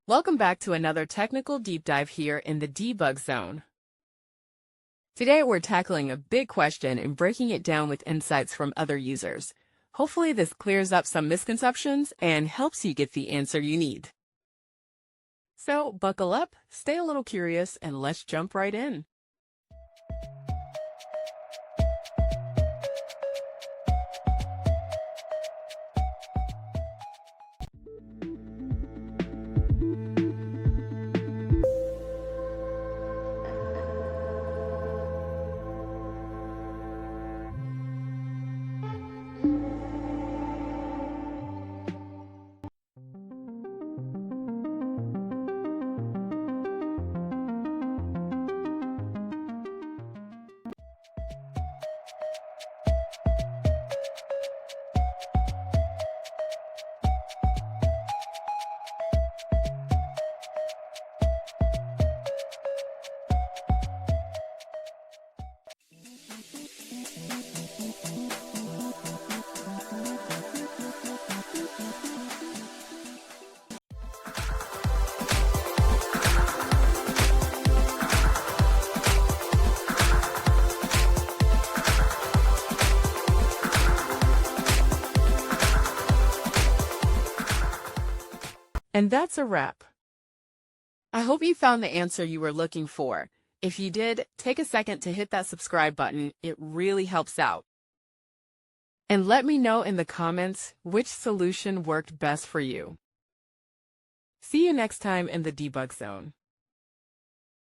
Welcome back to another technical deep dive here in the debug zone. Today we're tackling a big question and breaking it down with insights from other users. Hopefully this clears up some misconceptions and helps you get the answer you need. So buckle up, stay a little curious, and let's jump right in. And that's a wrap. I hope you found the answer you were looking for. If you did, take a second to hit that subscribe button. It really helps out. And let me know in the comments which solution worked best for you. See you next time in the debug zone.